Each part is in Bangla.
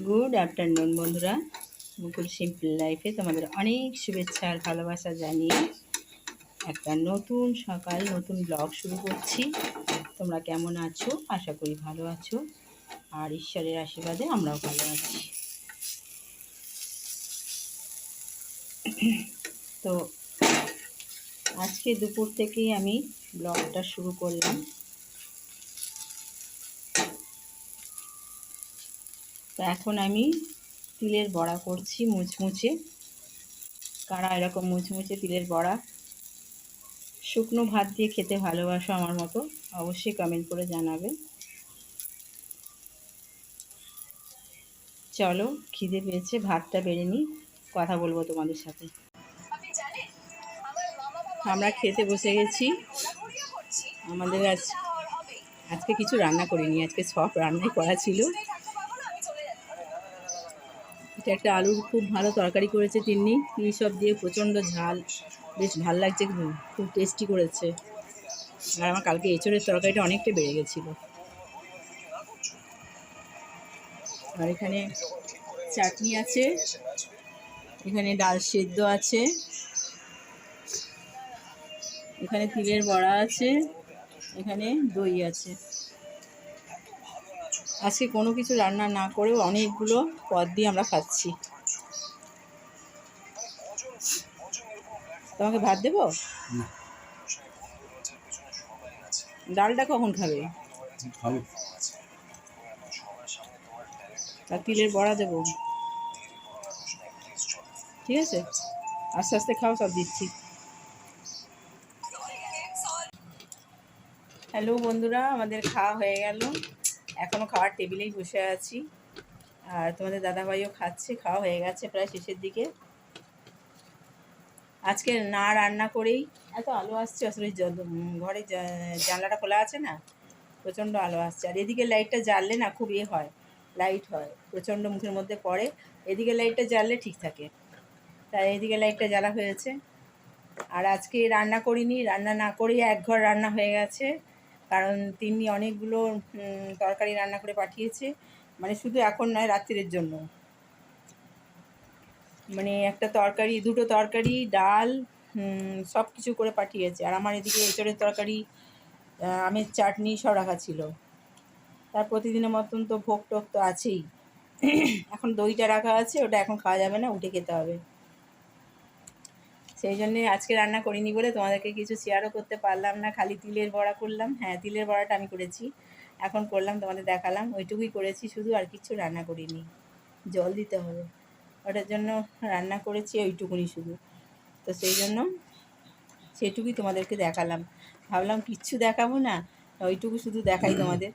গুড আফটারনুন বন্ধুরা, মুকুল সিম্পল লাইফে তোমাদের অনেক শুভেচ্ছা আর ভালোবাসা জানিয়ে একটা নতুন সকাল নতুন ব্লগ শুরু করছি। তোমরা কেমন আছো? আশা করি ভালো আছো, আর ঈশ্বরের আশীর্বাদে আমরাও ভালো আছি। তো আজকে দুপুর থেকেই আমি ব্লগটা শুরু করলাম। তো এখন আমি তিলের বড়া করছি মুচমুচে। কারা এরকম মুচমুচে তিলের বড়া শুকনো ভাত দিয়ে খেতে ভালোবাসো আমার মতো? অবশ্যই কমেন্ট করে জানাবে। চলো, খিদে পেয়েছে, ভাতটা বেড়ে নিই, কথা বলবো তোমাদের সাথে। আমরা খেতে বসে গেছি। আমাদের আজকে কিছু রান্না করিনি, আজকে সব রান্নাই করা ছিল। এটা একটা আলুর খুব ভালো তরকারি করেছে তিন্নি, তিল সব দিয়ে, প্রচণ্ড ঝাল, বেশ ভাল লাগছে, খুব টেস্টি করেছে। আর আমার কালকে এঁচড়ের তরকারিটা অনেকটা বেড়ে গেছিলো। আর এখানে চাটনি আছে, এখানে ডাল সেদ্ধ আছে, এখানে তিলের বড়া আছে, এখানে দই আছে। আজকে কোনো কিছু রান্না না করেও অনেকগুলো পদ দিয়ে আমরা খাচ্ছি। তোমাকে ভাত দেবো? ডালটা কখন খাবে? আর তিলের বড়া দেবো, ঠিক আছে? আস্তে আস্তে খাও, সব দিচ্ছি। হ্যালো বন্ধুরা, আমাদের খাওয়া হয়ে গেল, এখনও খাওয়ার টেবিলেই বসে আছি। আর তোমাদের দাদাভাইও খাচ্ছে, খাওয়া হয়ে গেছে প্রায় শেষের দিকে। আজকে না রান্না করেই এত আলো আসছে, আসলে ঘরে জানলাটা খোলা আছে না, প্রচণ্ড আলো আসছে। আর এদিকে লাইটটা জ্বাললে না খুব হয়, লাইট হয়, প্রচণ্ড মুখের মধ্যে পড়ে। এদিকে লাইটটা জ্বাললে ঠিক থাকে, তাই এদিকে লাইটটা জ্বালা হয়েছে। আর আজকে রান্না করিনি, রান্না না করেই একঘর রান্না হয়ে গেছে, কারণ তিনি অনেকগুলো তরকারি রান্না করে পাঠিয়েছে, মানে শুধু এখন নয়, রাত্রির জন্য। মানে একটা তরকারি, দুটো তরকারি, ডাল, সব কিছু করে পাঠিয়েছে। আর আমার এদিকে এঁচড়ের তরকারি, আমের চাটনি সব রাখা ছিল। তার প্রতিদিনের মতন তো ভোগ টোক তো আছেই। এখন দইটা রাখা আছে, ওটা এখন খাওয়া যাবে না, উঠে খেতে হবে। সেই জন্যে আজকে রান্না করিনি বলে তোমাদেরকে কিছু শেয়ারও করতে পারলাম না। খালি তিলের বড়া করলাম। হ্যাঁ, তিলের বড়াটা আমি করেছি, এখন করলাম, তোমাদের দেখালাম, ওইটুকুই করেছি শুধু, আর কিছু রান্না করিনি। জল দিতে হবে, ওটার জন্য রান্না করেছি ওইটুকুনি শুধু। তো সেই জন্য সেইটুকুই তোমাদেরকে দেখালাম, ভাবলাম কিচ্ছু দেখাবো না, ওইটুকু শুধু দেখাই তোমাদের।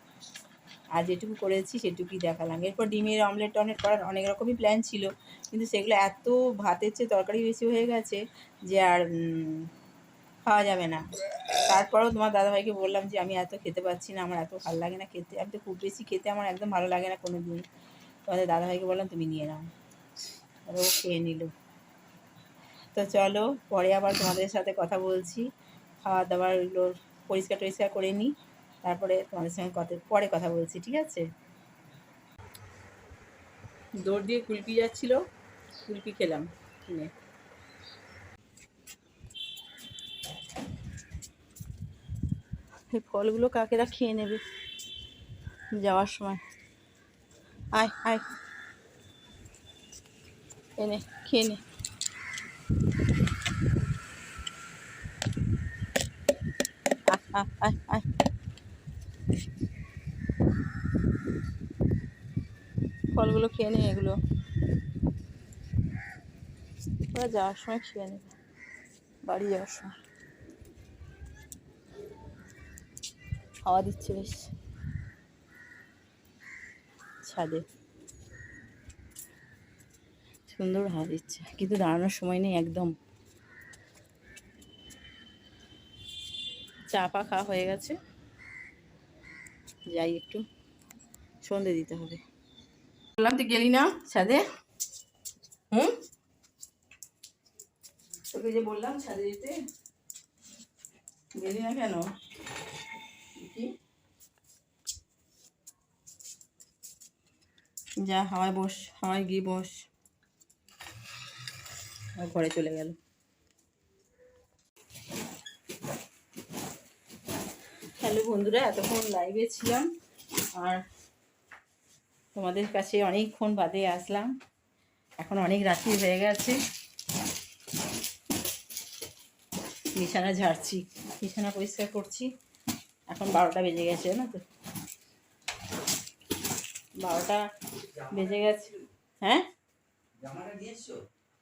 আর যেটুকু করেছি সেটুকুই দেখালাম। এরপর ডিমের অমলেট টমলেট করার অনেক রকমই প্ল্যান ছিল, কিন্তু সেগুলো এত ভাতের চেয়ে তরকারি বেশি হয়ে গেছে যে আর খাওয়া যাবে না। তারপরেও তোমার দাদাভাইকে বললাম যে আমি এত খেতে পারছি না, আমার এত ভালো লাগে না খেতে, আমি তো খুব বেশি খেতে আমার একদম ভালো লাগে না কোনো দিন। তোমাদের দাদাভাইকে বললাম তুমি নিয়ে নাও, আর ও খেয়ে নিল। তো চলো, পরে আবার তোমাদের সাথে কথা বলছি। খাওয়া দাওয়ারগুলো পরিষ্কার টরিষ্কার করে নিই, তারপরে তোমাদের সঙ্গে পরে কথা বলছি, ঠিক আছে? দৌড় দিয়ে কুলপি যাচ্ছিলো, কুলপি খেলাম কিনে। এই ফলগুলো কাকেরা খেয়ে নেবে যাওয়ার সময়। আয় আয়, এনে খেয়ে নে। আয় আয় আয়, ফলগুলো খেয়ে নে, এগুলো ওরা যাওয়ার সময় খেয়ে নেবে, বাড়ি যাওয়ার সময়। হাওয়া দিচ্ছে বেশ ছাদে, সুন্দর হাওয়া দিচ্ছে, কিন্তু দাঁড়ানোর সময় নেই একদম। চা পা খাওয়া হয়ে গেছে, যাই একটু সন্ধে দিতে হবে। বললাম তুই গেলি না ছাদে? তোকে যে বললাম ছাদে যেতে, গেলি না কেন? কি যা হাওয়ায় বস, হাওয়ায় গিয়ে বস। ঘরে চলে গেল। হ্যালো বন্ধুরা, এতক্ষণ লাইভে ছিলাম আর তোমাদের কাছে অনেকক্ষণ বাদে আসলাম। এখন অনেক রাত্রি হয়ে গেছে। বিছানা ঝাড়ছি, বিছানা পরিষ্কার করছি। এখন 12টা বেজে গেছে, জানো তো, 12টা বেজে গেছে। হ্যাঁ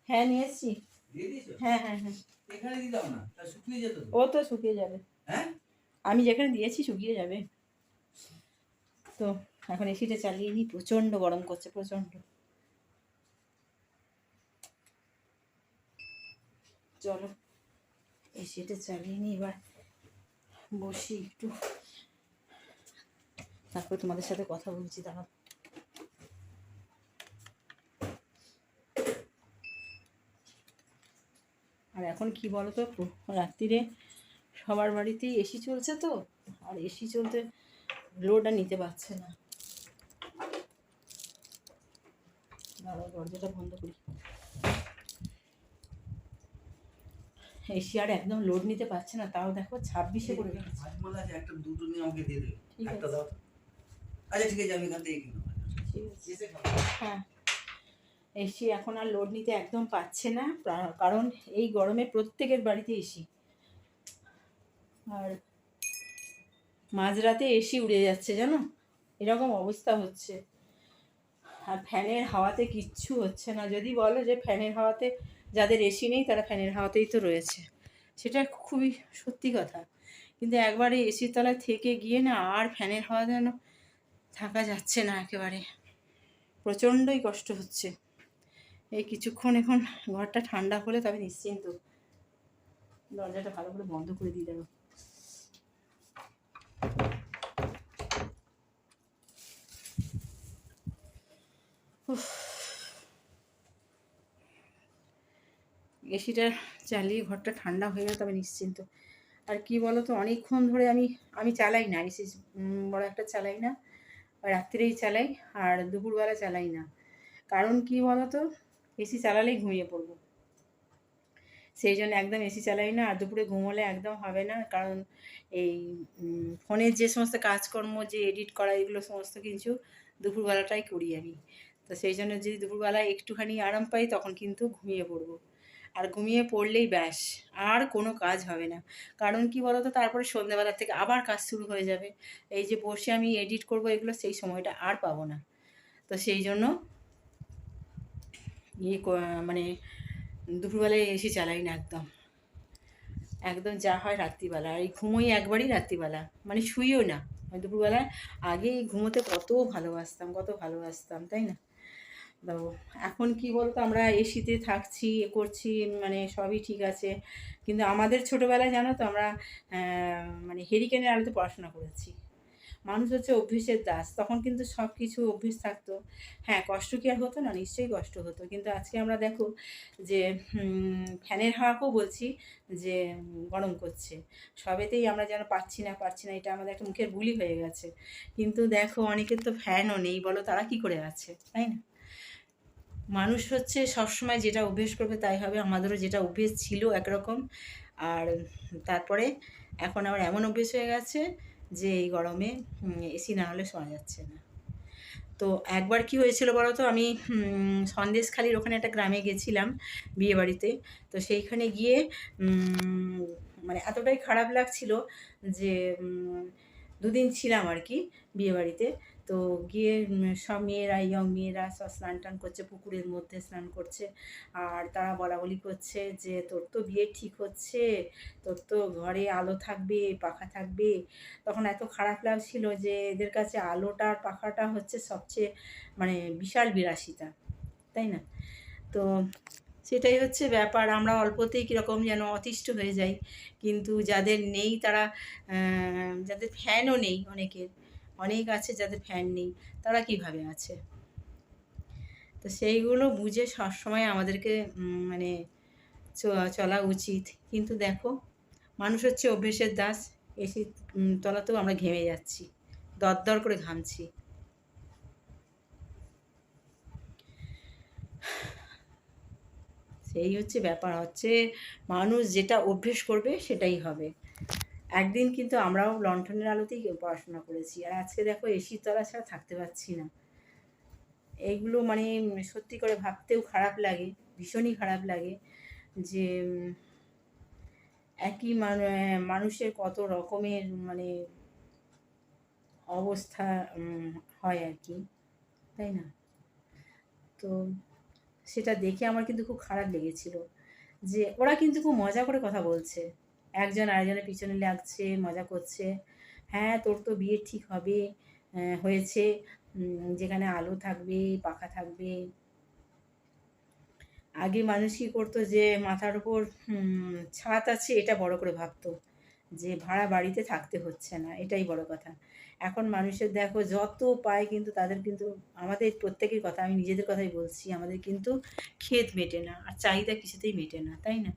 হ্যাঁ নিয়ে এসছি। হ্যাঁ হ্যাঁ হ্যাঁ, ও তো শুকিয়ে যাবে। আমি যেখানে দিয়েছি শুকিয়ে যাবে। তো এখন এসিটা চালিয়ে নিই, প্রচণ্ড গরম করছে, প্রচণ্ড। চলো এসিটা চালিয়ে নিই, এবার বসি একটু, তারপর তোমাদের সাথে কথা বলছি। দাঁড়াও। আর এখন কি বলো তো, রাত্রিরে সবার বাড়িতেই এসি চলছে তো, আর এসি চলতে লোড আর নিতে পারছে না। দাঁড়াও, দরজাটা বন্ধ করি। এসি আর একদম লোড নিতে পারছে না, তাও দেখো 26-এ করে রেখেছে। একটা দুটো নিয়ে আমাকে দিয়ে দেবে, একটা দাও। আচ্ছা ঠিক আছে, আমি এখান থেকে কিনবো। হ্যাঁ, এসি এখন আর লোড নিতে একদম পাচ্ছে না, কারণ এই গরমে প্রত্যেকের বাড়িতে এসি, আর মাঝরাতে এসি উড়ে যাচ্ছে, জানো, এরকম অবস্থা হচ্ছে। আর ফ্যানের হাওয়াতে কিচ্ছু হচ্ছে না। যদি বলো যে ফ্যানের হাওয়াতে, যাদের এসি নেই তারা ফ্যানের হাওয়াতেই তো রয়েছে, সেটা খুবই সত্যি কথা। কিন্তু একবারে এসির তলায় থেকে গিয়ে না আর ফ্যানের হাওয়া যেন থাকা যাচ্ছে না, একেবারে প্রচণ্ডই কষ্ট হচ্ছে। এই কিছুক্ষণ এখন ঘরটা ঠান্ডা হলে তবে নিশ্চিন্ত। দরজাটা ভালো করে বন্ধ করে দিয়ে দেবো। এসিটা চালিয়ে ঘরটা ঠান্ডা হয়ে গেলে তবে নিশ্চিন্ত। আর কি বলো তো, অনেকক্ষণ ধরে আমি চালাই না এসি, বড় একটা চালাই না, রাত্রিরেই চালাই, আর দুপুরবেলা চালাই না। কারণ কি বলো তো, এসি চালালেই ঘুমিয়ে পড়বো, সেই জন্য একদম এসি চালাই না। আর দুপুরে ঘুমোলে একদম হবে না, কারণ এই ফোনের যে সমস্ত কাজকর্ম, যে এডিট করা, এগুলো সমস্ত কিছু দুপুরবেলাটাই করি আমি। তো সেই জন্য যদি দুপুরবেলায় একটুখানি আরাম পাই তখন কিন্তু ঘুমিয়ে পড়বো। আর ঘুমিয়ে পড়লেই ব্যাস, আর কোনো কাজ হবে না। কারণ কি বলো তো, তারপরে সন্ধ্যেবেলার থেকে আবার কাজ শুরু হয়ে যাবে। এই যে বসে আমি এডিট করব এগুলো, সেই সময়টা আর পাবো না। তো সেই জন্য মানে দুপুরবেলায় এসি চালাই না একদম। একদম যা হয় রাত্রিবেলা, আর এই ঘুমোই একবারই রাত্রিবেলা, মানে শুইও না। দুপুরবেলায় আগে ঘুমোতে কত ভালোবাসতাম, তাই না? তো এখন কি বলতো, আমরা এসিতে থাকছি, এ করছি, মানে সবই ঠিক আছে, কিন্তু আমাদের ছোটোবেলায় জানো তো, আমরা মানে হেরিকেনের আলোতে পড়াশোনা করেছি। মানুষ হচ্ছে অভ্যেসের দাস, তখন কিন্তু সব কিছু অভ্যেস থাকতো। হ্যাঁ, কষ্ট কি আর হতো না? নিশ্চয়ই কষ্ট হতো। কিন্তু আজকে আমরা দেখো যে ফ্যানের হাওয়াকেও বলছি যে গরম করছে, সবেতেই আমরা যেন পারছি না, এটা আমাদের একটা মুখের বুলি হয়ে গেছে। কিন্তু দেখো অনেকের তো ফ্যানও নেই, বলো তারা কি করে আছে, তাই না? মানুষ হচ্ছে সবসময় যেটা অভ্যেস করবে তাই হবে। আমাদেরও যেটা অভ্যেস ছিল একরকম, আর তারপরে এখন আবার এমন অভ্যেস হয়ে গেছে যে এই গরমে এসি না হলে শোয়া যাচ্ছে না। তো একবার কি হয়েছিল বলো তো, আমি সন্দেশখালির ওখানে একটা গ্রামে গেছিলাম বিয়েবাড়িতে। তো সেইখানে গিয়ে মানে এতটাই খারাপ লাগছিল যে 2 দিন ছিলাম আর কি বিয়েবাড়িতে। তো গিয়ে সব মেয়েরা, ইয়ং মেয়েরা সব স্নান টান করছে, পুকুরের মধ্যে স্নান করছে। আর তারা বলাবলি করছে যে তোর তো বিয়ে ঠিক হচ্ছে, তোর তো ঘরে আলো থাকবে, পাখা থাকবে। তখন এত খারাপ লাগছিল যে এদের কাছে আলোটা আর পাখাটা হচ্ছে সবচেয়ে মানে বিশাল বিলাসিতা, তাই না? তো সেটাই হচ্ছে ব্যাপার। আমরা অল্পতেই কীরকম যেন অতিষ্ঠ হয়ে যাই, কিন্তু যাদের নেই তারা, যাদের ফ্যানও নেই, অনেক আছে যাদের ফ্যান নেই, তারা কীভাবে আছে? তো সেইগুলো বুঝে সবসময় আমাদেরকে মানে চলা উচিত। কিন্তু দেখো, মানুষ হচ্ছে অভ্যেসের দাস। এসির তলাতেও আমরা ঘেমে যাচ্ছি, দরদর করে ঘামছি। সেই হচ্ছে ব্যাপার, হচ্ছে মানুষ যেটা অভ্যেস করবে সেটাই হবে। একদিন কিন্তু আমরাও লণ্ঠনের আলোতেই পড়াশোনা করেছি, আর আজকে দেখো এসির তলা ছাড়া থাকতে পারছি না। এইগুলো মানে সত্যি করে ভাবতেও খারাপ লাগে, ভীষণই খারাপ লাগে যে একই মানুষের কত রকমের মানে অবস্থা হয় আর কি, তাই না? তো সেটা দেখে আমার কিন্তু খুব খারাপ লেগেছিল যে ওরা কিন্তু খুব মজা করে কথা বলছে, একজন আরেকজনের পিছনে লাগছে, মজা করছে। হ্যাঁ, তোর তো বিয়ে ঠিক হবে, হয়েছে, যেখানে আলো থাকবে, পাখা থাকবে। আগে মানুষ কী করতো, যে মাথার উপর ছাদ আছে এটা বড় করে ভাবতো, যে ভাড়া বাড়িতে থাকতে হচ্ছে না, এটাই বড় কথা। এখন মানুষের দেখো যত পায় কিন্তু তাদের কিন্তু, আমাদের প্রত্যেকের কথা, আমি নিজেদের কথাই বলছি, আমাদের কিন্তু খেদ মেটে না, আর চাহিদা কিছুতেই মেটে না, তাই না?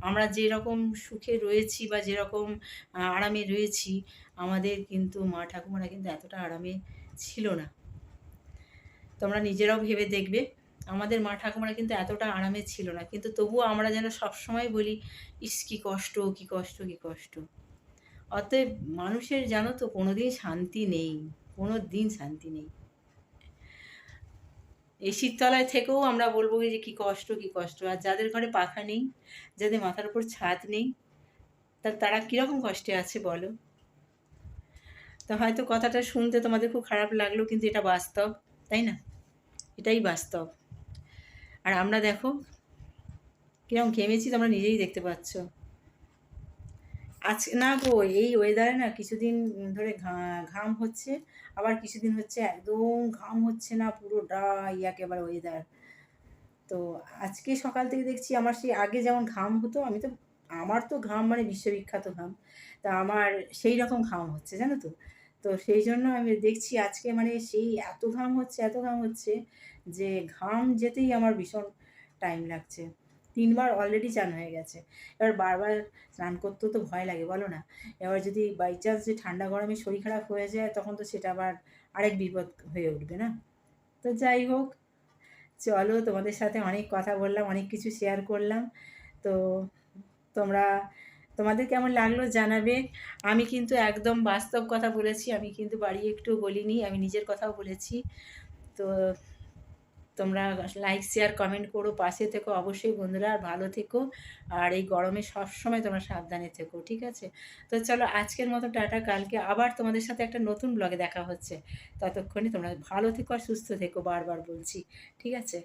আমরা যেরকম সুখে রয়েছি বা যেরকম আরামে রয়েছি, আমাদের কিন্তু মা ঠাকুমারা কিন্তু এতটা আরামে ছিল না। তোমরা নিজেরাও ভেবে দেখবে, আমাদের মা ঠাকুমারা কিন্তু এতটা আরামে ছিল না, কিন্তু তবুও আমরা যেন সবসময় বলি, ইস কী কষ্ট, কী কষ্ট, কী কষ্ট। অতএব মানুষের জানো তো কোনো দিন শান্তি নেই, কোনো দিন শান্তি নেই। এসির তলায় থেকেও আমরা বলবো যে কী কষ্ট, কী কষ্ট। আর যাদের ঘরে পাখা নেই, যাদের মাথার উপর ছাদ নেই, তারা কীরকম কষ্টে আছে বলো? তো হয়তো কথাটা শুনতে তোমাদের খুব খারাপ লাগলো, কিন্তু এটা বাস্তব, তাই না? এটাই বাস্তব। আর আমরা দেখো কিরকম ঘেমেছি, তোমরা নিজেই দেখতে পাচ্ছ। আজ না গো, এই ওয়েদারে না কিছুদিন ধরে ঘাম হচ্ছে, আবার কিছুদিন হচ্ছে একদম ঘাম হচ্ছে না, পুরো ড্রাই একেবারে ওয়েদার। তো আজকে সকাল থেকে দেখছি আমার সেই আগে যেমন ঘাম হতো, আমার তো ঘাম মানে বিশ্ববিখ্যাত ঘাম, তা আমার সেই রকম ঘাম হচ্ছে জানো তো। তো সেই জন্য আমি দেখছি আজকে মানে সেই এত ঘাম হচ্ছে, এত ঘাম হচ্ছে, যে ঘাম যেতেই আমার ভীষণ টাইম লাগছে। ৩ বার অলরেডি চান হয়ে গেছে। এবার বারবার স্নান করতেও তো ভয় লাগে, বলো না? এবার যদি বাই চান্স যে ঠান্ডা গরমে শরীর খারাপ হয়ে যায়, তখন তো সেটা আবার আরেক বিপদ হয়ে উঠবে না? তো যাই হোক, চলো, তোমাদের সাথে অনেক কথা বললাম, অনেক কিছু শেয়ার করলাম। তো তোমরা, তোমাদের কেমন লাগলো জানাবে। আমি কিন্তু একদম বাস্তব কথা বলেছি, আমি কিন্তু বাড়িয়ে একটু বলিনি, আমি নিজের কথাও বলেছি। তো তোমরা লাইক, শেয়ার, কমেন্ট করো, পাশে থেকো অবশ্যই বন্ধুরা, আর ভালো থেকো। আর এই গরমে সবসময় তোমরা সাবধানে থেকো, ঠিক আছে? তো চলো আজকের মতো টাটা, কালকে আবার তোমাদের সাথে একটা নতুন ব্লগে দেখা হচ্ছে। ততক্ষণে তোমরা ভালো থেকো আর সুস্থ থেকো, বারবার বলছি, ঠিক আছে?